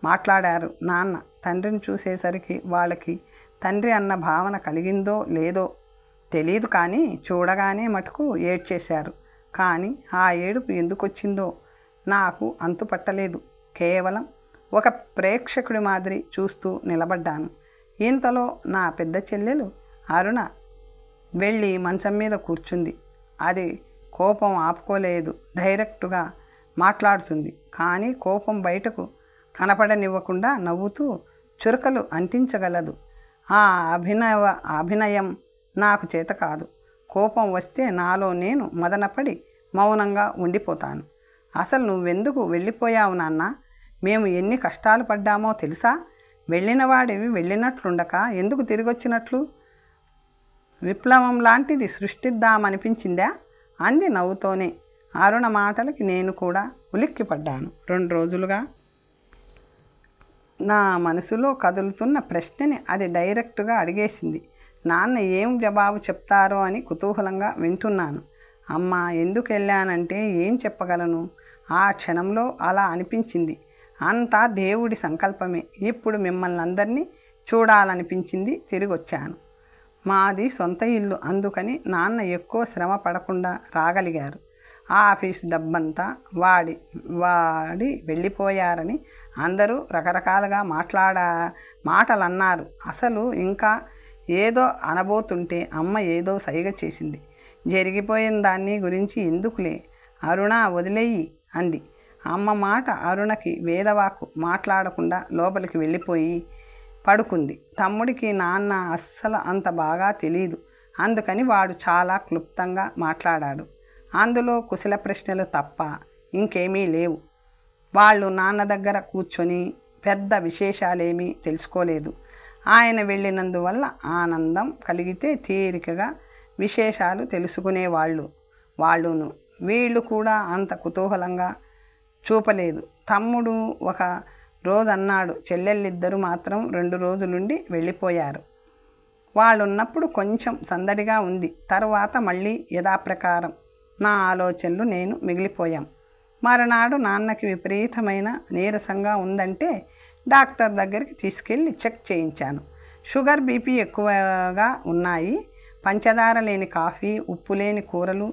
మాట్లాడారు. నాన్న తండ్రిని చూసేసరికి వాళ్ళకి తండ్రి అన్న భావన కలిగిందో లేదో తెలీదు, కానీ చూడగానే మటుకు ఏడ్చేశారు. కానీ ఆ ఏడుపు ఎందుకొచ్చిందో నాకు అంతుపట్టలేదు. కేవలం ఒక ప్రేక్షకుడి మాదిరి చూస్తూ నిలబడ్డాను. ఇంతలో నా పెద్ద చెల్లెలు అరుణ వెళ్ళి మంచం మీద కూర్చుంది. అది కోపం ఆపుకోలేదు. డైరెక్టుగా మాట్లాడుతుంది, కానీ కోపం బయటకు కనపడనివ్వకుండా నవ్వుతూ చురకలు అంటించగలదు. ఆ అభినయం నాకు చేత కాదు. కోపం వస్తే నాలో నేను మదనపడి మౌనంగా ఉండిపోతాను. అసలు నువ్వెందుకు వెళ్ళిపోయావు నాన్న? మేము ఎన్ని కష్టాలు పడ్డామో తెలుసా? వెళ్ళిన వాడివి వెళ్ళినట్లుండక ఎందుకు తిరిగొచ్చినట్లు? విప్లవం లాంటిది సృష్టిద్దామనిపించిందా అంది నవ్వుతోనే. అరుణ మాటలకి నేను కూడా ఉలిక్కిపడ్డాను. 2 రోజులుగా నా మనసులో కదులుతున్న ప్రశ్నని అది డైరెక్టుగా అడిగేసింది. నాన్న ఏం జవాబు చెప్తారో అని కుతూహలంగా వింటున్నాను. అమ్మ ఎందుకు వెళ్ళానంటే ఏం చెప్పగలను? ఆ క్షణంలో అలా అనిపించింది. అంతా దేవుడి సంకల్పమే. ఇప్పుడు మిమ్మల్ని అందరినీ చూడాలనిపించింది, తిరిగి వచ్చాను. మాది సొంత ఇల్లు, అందుకని నాన్న ఎక్కువ శ్రమ పడకుండా రాగలిగారు. ఆఫీసు డబ్బంతా వాడి వెళ్ళిపోయారని అందరూ రకరకాలుగా మాటలన్నారు. అసలు ఇంకా ఏదో అనబోతుంటే అమ్మ ఏదో సైగ చేసింది. జరిగిపోయిన దాన్ని గురించి ఎందుకులే అరుణ, వదిలేయి అంది. అమ్మ మాట అరుణకి వేదవాకు మాట్లాడకుండా లోపలికి వెళ్ళిపోయి పడుకుంది. తమ్ముడికి నాన్న అస్సలు అంత బాగా తెలీదు, అందుకని వాడు చాలా క్లుప్తంగా మాట్లాడాడు. అందులో కుశల ప్రశ్నలు తప్ప ఇంకేమీ లేవు. వాళ్ళు నాన్న దగ్గర కూర్చొని పెద్ద విశేషాలేమీ తెలుసుకోలేదు. ఆయన వెళ్ళినందువల్ల ఆనందం కలిగితే తీరికగా విశేషాలు తెలుసుకునేవాళ్ళును. వీళ్ళు కూడా అంత కుతూహలంగా చూపలేదు. తమ్ముడు ఒక రోజు అన్నాడు, చెల్లెళ్ళిద్దరూ మాత్రం 2 రోజులుండి వెళ్ళిపోయారు. వాళ్ళున్నప్పుడు కొంచెం సందడిగా ఉంది. తరువాత మళ్ళీ యథాప్రకారం నా ఆలోచనలు నేను మిగిలిపోయాం. మరునాడు నాన్నకి విపరీతమైన నీరసంగా ఉందంటే డాక్టర్ దగ్గరికి తీసుకెళ్ళి చెక్ చేయించాను. షుగర్, బీపీ ఎక్కువగా ఉన్నాయి. పంచదార లేని కాఫీ, ఉప్పు లేని కూరలు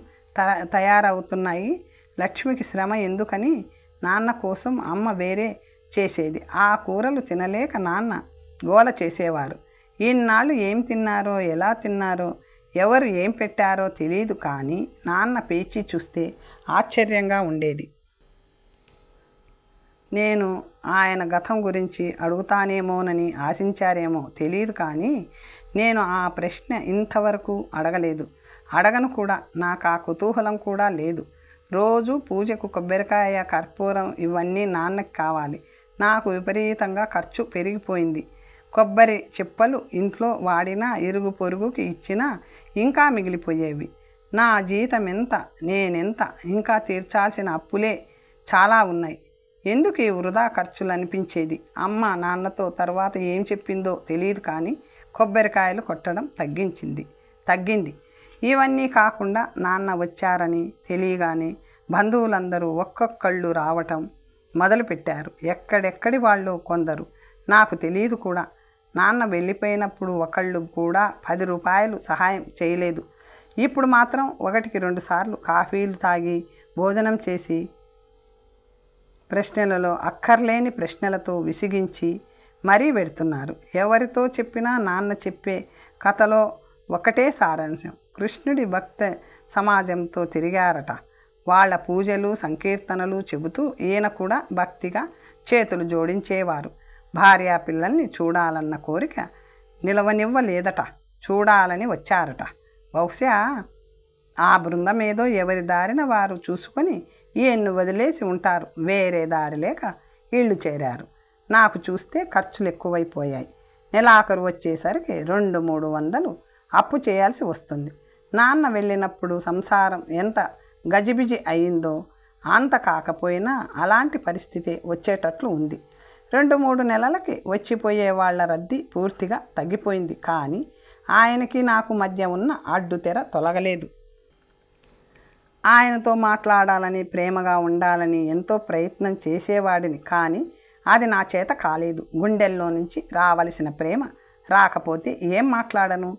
తయారవుతున్నాయి. లక్ష్మికి శ్రమ ఎందుకని నాన్న కోసం అమ్మ వేరే చేసేది. ఆ కూరలు తినలేక నాన్న గోల చేసేవారు. ఈనాళ్ళు ఏం తిన్నారో, ఎలా తిన్నారో, ఎవరు ఏం పెట్టారో తెలియదు. కానీ నాన్న పేచి చూస్తే ఆశ్చర్యంగా ఉండేది. నేను ఆయన గతం గురించి అడుగుతానేమోనని ఆశించారేమో తెలియదు. కానీ నేను ఆ ప్రశ్న ఇంతవరకు అడగలేదు, అడగను కూడా. నాకు ఆ కుతూహలం కూడా లేదు. రోజు పూజకు కొబ్బరికాయ, కర్పూరం ఇవన్నీ నాన్నకి కావాలి. నాకు విపరీతంగా ఖర్చు పెరిగిపోయింది. కొబ్బరి చిప్పలు ఇంట్లో వాడినా, ఇరుగు పొరుగుకి ఇచ్చినా ఇంకా మిగిలిపోయేవి. నా జీతం ఎంత, నేనెంత, ఇంకా తీర్చాల్సిన అప్పులే చాలా ఉన్నాయి. ఎందుకు ఈ వృధా ఖర్చులు అనిపించేది. అమ్మ నాన్నతో తర్వాత ఏం చెప్పిందో తెలియదు. కానీ కొబ్బరికాయలు కొట్టడం తగ్గింది. ఇవన్నీ కాకుండా నాన్న వచ్చారని తెలియగానే బంధువులందరూ ఒక్కొక్కళ్ళు రావటం మొదలుపెట్టారు. ఎక్కడెక్కడి వాళ్ళు కొందరు. నాకు తెలియదు కూడా. నాన్న వెళ్ళిపోయినప్పుడు ఒకళ్ళు కూడా 10 రూపాయలు సహాయం చేయలేదు. ఇప్పుడు మాత్రం 1కి 2 సార్లు కాఫీలు తాగి భోజనం చేసి ప్రశ్నలలో అక్కర్లేని ప్రశ్నలతో విసిగించి మరీ పెడుతున్నారు. ఎవరితో చెప్పినా నాన్న చెప్పే కథలో ఒకటే సారాంశం. కృష్ణుడి భక్త సమాజంతో తిరిగారట. వాళ్ళ పూజలు, సంకీర్తనలు చెబుతూ ఈయన కూడా భక్తిగా చేతులు జోడించేవారు. భార్యా పిల్లల్ని చూడాలన్న కోరిక నిలవనివ్వలేదట. చూడాలని వచ్చారట. బహుశా ఆ బృందం ఏదో ఎవరి దారిన వారు చూసుకొని ఈయన్ను వదిలేసి ఉంటారు. వేరే దారి లేక ఇళ్ళు చేరారు. నాకు చూస్తే ఖర్చులు ఎక్కువైపోయాయి. నెలాఖరు వచ్చేసరికి 200-300 అప్పు చేయాల్సి వస్తుంది. నాన్న వెళ్ళినప్పుడు సంసారం ఎంత గజిబిజి అయిందో అంత కాకపోయినా అలాంటి పరిస్థితి వచ్చేటట్లు ఉంది. 2-3 నెలలకి వచ్చిపోయే వాళ్ళ రద్దీ పూర్తిగా తగ్గిపోయింది. కానీ ఆయనకి నాకు మధ్య ఉన్న అడ్డుతెర తొలగలేదు. ఆయనతో మాట్లాడాలని, ప్రేమగా ఉండాలని ఎంతో ప్రయత్నం చేసేవాడిని. కానీ అది నా చేత కాలేదు. గుండెల్లో నుంచి రావలసిన ప్రేమ రాకపోతే ఏం మాట్లాడను?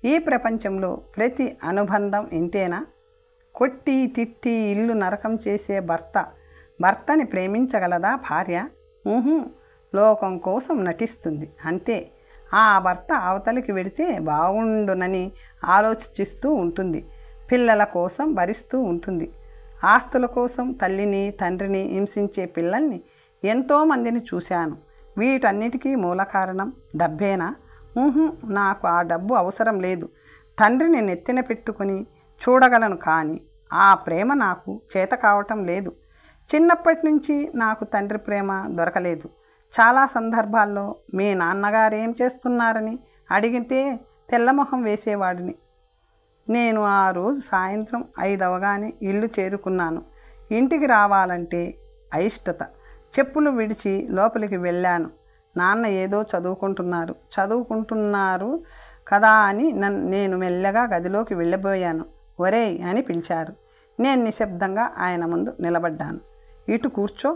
ఈ ప్రపంచంలో ప్రతి అనుబంధం ఇంతేనా? కొట్టి తిట్టి ఇల్లు నరకం చేసే భర్తని ప్రేమించగలదా భార్య? లోకం కోసం నటిస్తుంది అంతే. ఆ భర్త అవతలికి వెడితే బాగుండునని ఆలోచిస్తూ ఉంటుంది. పిల్లల కోసం భరిస్తూ ఉంటుంది. ఆస్తుల కోసం తల్లిని తండ్రిని హింసించే పిల్లల్ని ఎంతోమందిని చూశాను. వీటన్నిటికీ మూల కారణం డబ్బేనా? నాకు ఆ డబ్బు అవసరం లేదు. తండ్రిని నెత్తిన పెట్టుకుని చూడగలను. కానీ ఆ ప్రేమ నాకు చేత కావటం లేదు. చిన్నప్పటి నుంచి నాకు తండ్రి ప్రేమ దొరకలేదు. చాలా సందర్భాల్లో మీ నాన్నగారు ఏం చేస్తున్నారని అడిగితే తెల్లమొహం వేసేవాడిని. నేను ఆ రోజు సాయంత్రం 5 అవగానే ఇల్లు చేరుకున్నాను. ఇంటికి రావాలంటే అయిష్టత. చెప్పులు విడిచి లోపలికి వెళ్ళాను. నాన్న ఏదో చదువుకుంటున్నారు కదా అని నేను మెల్లగా గదిలోకి వెళ్ళబోయాను. ఒరేయ్ అని పిలిచారు. నేను నిశ్శబ్దంగా ఆయన ముందు నిలబడ్డాను. ఇటు కూర్చో.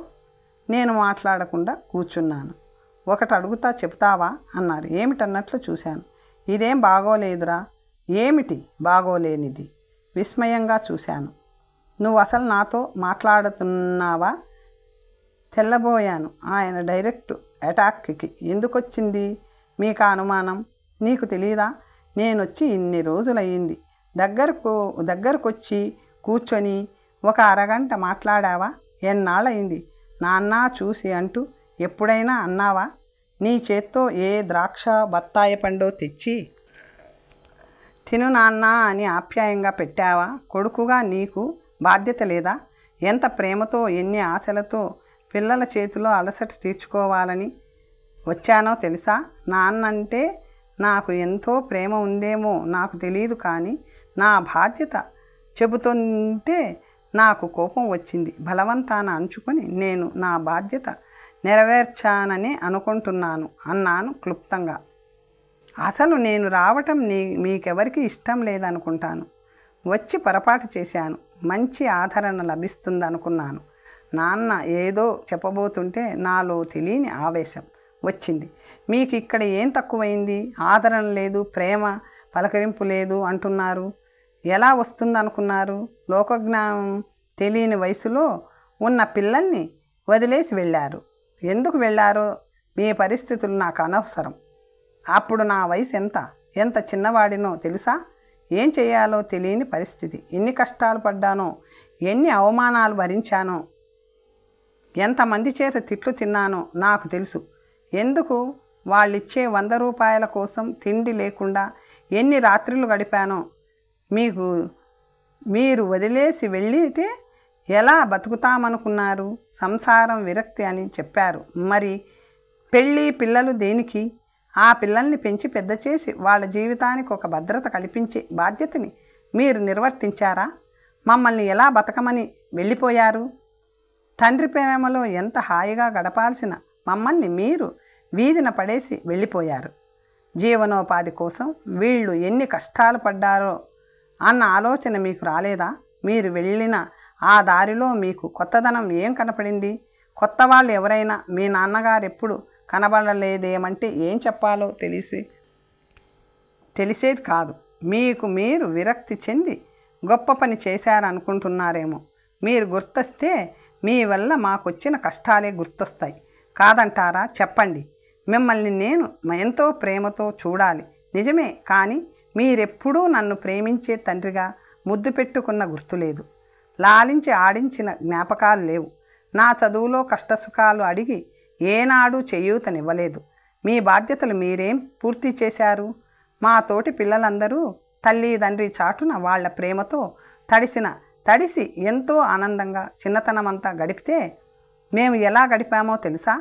నేను మాట్లాడకుండా కూర్చున్నాను. ఒకటి అడుగుతా చెప్తావా అన్నారు. ఏమిటన్నట్లు చూశాను. ఇదేం బాగోలేదురా. ఏమిటి బాగోలేనిది? విస్మయంగా చూశాను. నువ్వు అసలు నాతో మాట్లాడుతున్నావా? తెల్లబోయాను. ఆయన డైరెక్ట్ అటాక్కి ఎందుకొచ్చింది మీకు అనుమానం? నీకు తెలీదా? నేనొచ్చి ఇన్ని రోజులయ్యింది. దగ్గరకొచ్చి కూర్చొని ఒక అరగంట మాట్లాడావా? ఎన్నాళ్ళయింది నాన్న చూసి అంటూ ఎప్పుడైనా అన్నావా? నీ చేత్తో ఏ ద్రాక్ష బత్తాయి పండో తెచ్చి తిను నాన్న అని ఆప్యాయంగా పెట్టావా? కొడుకుగా నీకు బాధ్యత లేదా? ఎంత ప్రేమతో, ఎన్ని ఆశలతో పిల్లల చేతిలో అలసట తీర్చుకోవాలని వచ్చానో తెలుసా? నాన్నంటే నాకు ఎంతో ప్రేమ ఉందేమో నాకు తెలియదు. కానీ నా బాధ్యత చెబుతుంటే నాకు కోపం వచ్చింది. బలవంతాన అణుచుకొని నేను నా బాధ్యత నెరవేర్చానని అనుకుంటున్నాను అన్నాను క్లుప్తంగా. అసలు నేను రావటం మీకెవరికి ఇష్టం లేదనుకుంటాను. వచ్చి పొరపాటు చేశాను. మంచి ఆదరణ లభిస్తుందనుకున్నాను. నాన్న ఏదో చెప్పబోతుంటే నాలో తెలియని ఆవేశం వచ్చింది. మీకు ఇక్కడ ఏం తక్కువైంది? ఆదరణ లేదు, ప్రేమ పలకరింపు లేదు అంటున్నారు. ఎలా వస్తుందనుకున్నారు? లోకజ్ఞానం తెలియని వయసులో ఉన్న పిల్లల్ని వదిలేసి వెళ్ళారు. ఎందుకు వెళ్ళారో మీ పరిస్థితులు నాకు అనవసరం. అప్పుడు నా వయసు ఎంత చిన్నవాడినో తెలుసా? ఏం చేయాలో తెలియని పరిస్థితి. ఎన్ని కష్టాలు పడ్డానో, ఎన్ని అవమానాలు భరించానో, ఎంతమంది చేత తిట్లు తిన్నానో నాకు తెలుసు. ఎందుకు వాళ్ళిచ్చే 100 రూపాయల కోసం తిండి లేకుండా ఎన్ని రాత్రులు గడిపానో. మీరు వదిలేసి వెళ్ళితే ఎలా బతుకుతామనుకున్నారు? సంసారం విరక్తి అని చెప్పారు. మరి పెళ్ళి పిల్లలు దేనికి? ఆ పిల్లల్ని పెంచి పెద్ద చేసి వాళ్ళ జీవితానికి ఒక భద్రత కల్పించే బాధ్యతని మీరు నిర్వర్తించారా? మమ్మల్ని ఎలా బతకమని వెళ్ళిపోయారు? తండ్రి ప్రేమలో ఎంత హాయిగా గడపాల్సిన మమ్మల్ని మీరు వీధిన పడేసి వెళ్ళిపోయారు. జీవనోపాధి కోసం వీళ్ళు ఎన్ని కష్టాలు పడ్డారో అన్న ఆలోచన మీకు రాలేదా? మీరు వెళ్ళిన ఆ దారిలో మీకు కొత్తదనం ఏం కనపడింది? కొత్త వాళ్ళు ఎవరైనా మీ నాన్నగారు ఎప్పుడు కనబడలేదేమంటే ఏం చెప్పాలో తెలిసేది కాదు. మీకు మీరు విరక్తి చెంది గొప్ప పని చేశారనుకుంటున్నారేమో. మీరు గుర్తొస్తే మీ వల్ల మాకొచ్చిన కష్టాలే గుర్తొస్తాయి. కాదంటారా? చెప్పండి. మిమ్మల్ని నేను ఎంతో ప్రేమతో చూడాలి నిజమే, కానీ మీరెప్పుడూ నన్ను ప్రేమించే తండ్రిగా ముద్దు పెట్టుకున్న గుర్తులేదు. లాలించి ఆడించిన జ్ఞాపకాలు లేవు. నా చదువులో కష్టసుఖాలు అడిగి ఏనాడు చేయూతనివ్వలేదు. మీ బాధ్యతలు మీరేం పూర్తి చేశారు? మా తోటి పిల్లలందరూ తల్లిదండ్రి చాటున వాళ్ల ప్రేమతో తడిసి ఎంతో ఆనందంగా చిన్నతనమంతా గడిపితే మేము ఎలా గడిపామో తెలుసా?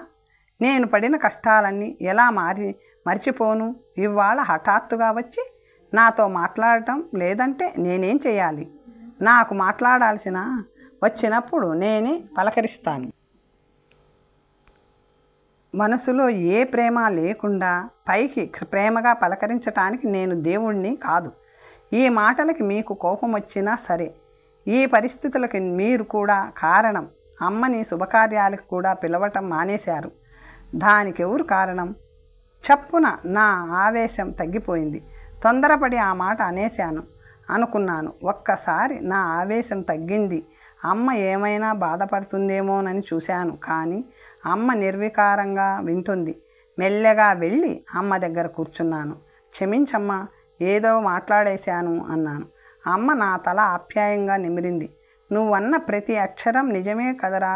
నేను పడిన కష్టాలన్నీ ఎలా మర్చిపోను? ఇవాళ హఠాత్తుగా వచ్చి నాతో మాట్లాడటం లేదంటే నేనేం చేయాలి? నాకు మాట్లాడాల్సిన వచ్చినప్పుడు నేనే పలకరిస్తాను. మనసులో ఏ ప్రేమ లేకుండా పైకి ప్రేమగా పలకరించటానికి నేను దేవుణ్ణి కాదు. ఈ మాటలకి మీకు కోపం వచ్చినా సరే, ఈ పరిస్థితులకి మీరు కూడా కారణం. అమ్మని శుభకార్యాలకు కూడా పిలవటం మానేశారు. దానికి ఎవరు కారణం? చప్పున నా ఆవేశం తగ్గిపోయింది. తొందరపడి ఆ మాట అనేశాను అనుకున్నాను. ఒక్కసారి నా ఆవేశం తగ్గింది. అమ్మ ఏమైనా బాధపడుతుందేమోనని చూశాను. కానీ అమ్మ నిర్వికారంగా వింటుంది. మెల్లగా వెళ్ళి అమ్మ దగ్గర కూర్చున్నాను. క్షమించమ్మా, ఏదో మాట్లాడేశాను అన్నాను. అమ్మ నా తల ఆప్యాయంగా నిమిరింది. నువ్వన్న ప్రతి అక్షరం నిజమే కదరా.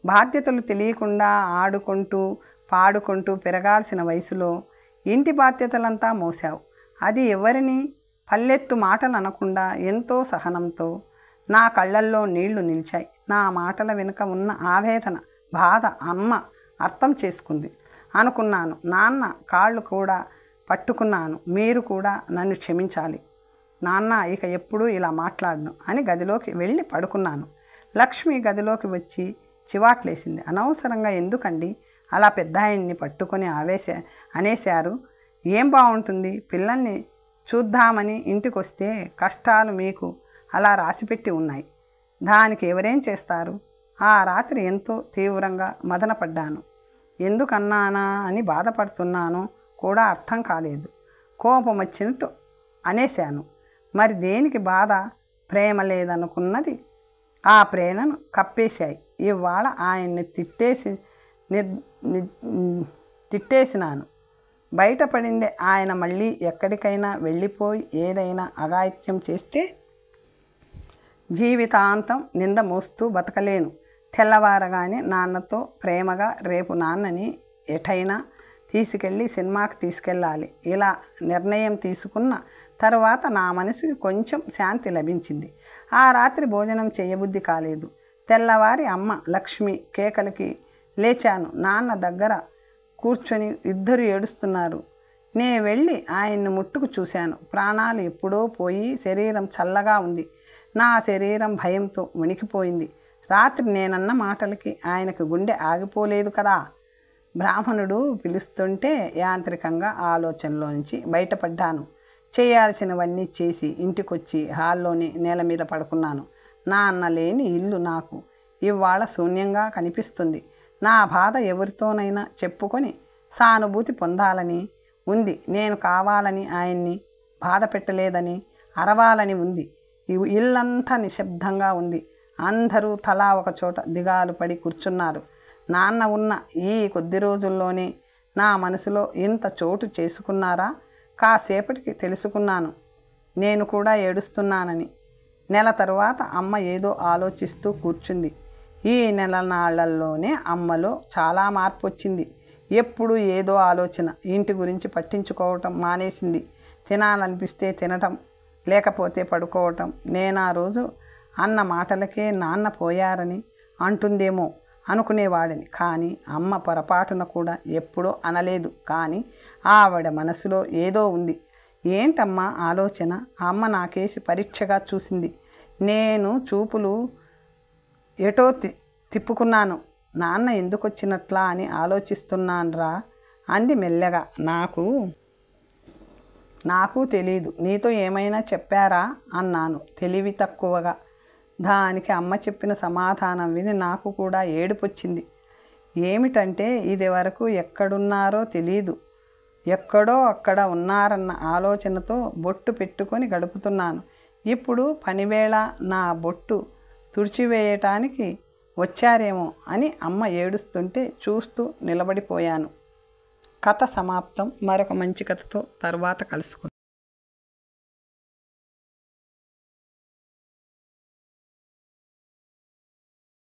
బాధ్యతలు తెలియకుండా ఆడుకుంటూ పాడుకుంటూ పెరగాల్సిన వయసులో ఇంటి బాధ్యతలంతా మోసావు. అది ఎవరిని పల్లెత్తు మాటలు అనకుండా ఎంతో సహనంతో. నా కళ్ళల్లో నీళ్లు నిలిచాయి. నా మాటల వెనుక ఉన్న ఆవేదన, బాధ అమ్మ అర్థం చేసుకుంది అనుకున్నాను. నాన్న కాళ్ళు కూడా పట్టుకున్నాను. మీరు కూడా నన్ను క్షమించాలి నాన్న, ఇక ఎప్పుడూ ఇలా మాట్లాడను అని గదిలోకి వెళ్ళి పడుకున్నాను. లక్ష్మి గదిలోకి వచ్చి చివాట్లేసింది. అనవసరంగా ఎందుకండి అలా పెద్ద ఆయన్ని పట్టుకొని అనేశారు? ఏం బాగుంటుంది? పిల్లల్ని చూద్దామని ఇంటికొస్తే కష్టాలు మీకు అలా రాసిపెట్టి ఉన్నాయి. దానికి ఎవరేం చేస్తారు? ఆ రాత్రి ఎంతో తీవ్రంగా మదనపడ్డాను. ఎందుకన్నానా అని బాధపడుతున్నానో కూడా అర్థం కాలేదు. కోపం వచ్చినట్టు అనేశాను. మరి దేనికి బాధ? ప్రేమ లేదనుకున్నది ఆ ప్రేమను కప్పేశాయి. ఇవాళ ఆయన్ని తిట్టేసినాను. బయటపడిందే ఆయన మళ్ళీ ఎక్కడికైనా వెళ్ళిపోయి ఏదైనా అఘాయిత్యం చేస్తే జీవితాంతం నింద మోస్తూ బతకలేను. తెల్లవారగానే నాన్నతో ప్రేమగా రేపు నాన్నని ఎటైనా తీసుకెళ్ళి సినిమాకి తీసుకెళ్ళాలి. ఇలా నిర్ణయం తీసుకున్న తరువాత నా మనసుకి కొంచెం శాంతి లభించింది. ఆ రాత్రి భోజనం చేయబుద్ధి కాలేదు. తెల్లవారి అమ్మ లక్ష్మి కేకలకి లేచాను. నాన్న దగ్గర కూర్చొని ఇద్దరు ఏడుస్తున్నారు. నేను వెళ్ళి ఆయన్ని ముట్టుకు చూశాను. ప్రాణాలు ఎప్పుడో పోయి శరీరం చల్లగా ఉంది. నా శరీరం భయంతో వణికిపోయింది. రాత్రి నేనన్న మాటలకి ఆయనకు గుండె ఆగిపోలేదు కదా. బ్రాహ్మణుడు పిలుస్తుంటే యాంత్రికంగా ఆలోచనలోంచి బయటపడ్డాను. చేయాల్సినవన్నీ చేసి ఇంటికొచ్చి హాల్లోని నేల మీద పడుకున్నాను. నా అన్న లేని ఇల్లు నాకు ఇవాళ శూన్యంగా కనిపిస్తుంది. నా బాధ ఎవరితోనైనా చెప్పుకొని సానుభూతి పొందాలని ఉంది. నేను కావాలని ఆయన్ని బాధ పెట్టలేదని అరవాలని ఉంది. ఇల్లంతా నిశ్శబ్దంగా ఉంది. అందరూ తలా ఒక చోట దిగాలు పడి కూర్చున్నారు. నాన్న ఉన్న ఈ కొద్ది రోజుల్లోనే నా మనసులో ఇంత చోటు చేసుకున్నారా? కాసేపటికి తెలుసుకున్నాను నేను కూడా ఏడుస్తున్నానని. నెల తరువాత అమ్మ ఏదో ఆలోచిస్తూ కూర్చుంది. ఈ నెల నాళ్లలోనే అమ్మలో చాలా మార్పు వచ్చింది. ఎప్పుడు ఏదో ఆలోచన. ఇంటి గురించి పట్టించుకోవటం మానేసింది. తినాలనిపిస్తే తినటం, లేకపోతే పడుకోవటం. నేను ఆ రోజు అన్న మాటలకే నాన్న పోయారని అంటుందేమో అనుకునేవాడిని. కానీ అమ్మ పొరపాటున కూడా ఎప్పుడో అనలేదు. కానీ ఆవిడ మనసులో ఏదో ఉంది. ఏంటమ్మా ఆలోచన? అమ్మ నాకేసి పరీక్షగా చూసింది. నేను చూపులు ఎటో తిప్పుకున్నాను. నాన్న ఎందుకొచ్చినట్లా అని ఆలోచిస్తున్నాన్రా అంది మెల్లగా. నాకు తెలీదు. నీతో ఏమైనా చెప్పారా అన్నాను తెలివి తక్కువగా. దానికి అమ్మ చెప్పిన సమాధానం విని నాకు కూడా ఏడుపొచ్చింది. ఏమిటంటే ఇది వరకు ఎక్కడున్నారో తెలీదు, ఎక్కడో అక్కడ ఉన్నారన్న ఆలోచనతో బొట్టు పెట్టుకొని గడుపుతున్నాను. ఇప్పుడు పనివేళ నా బొట్టు తుడిచివేయటానికి వచ్చారేమో అని అమ్మ ఏడుస్తుంటే చూస్తూ నిలబడిపోయాను. కథ సమాప్తం. మరొక మంచి కథతో తర్వాత కలుసుకుందాం.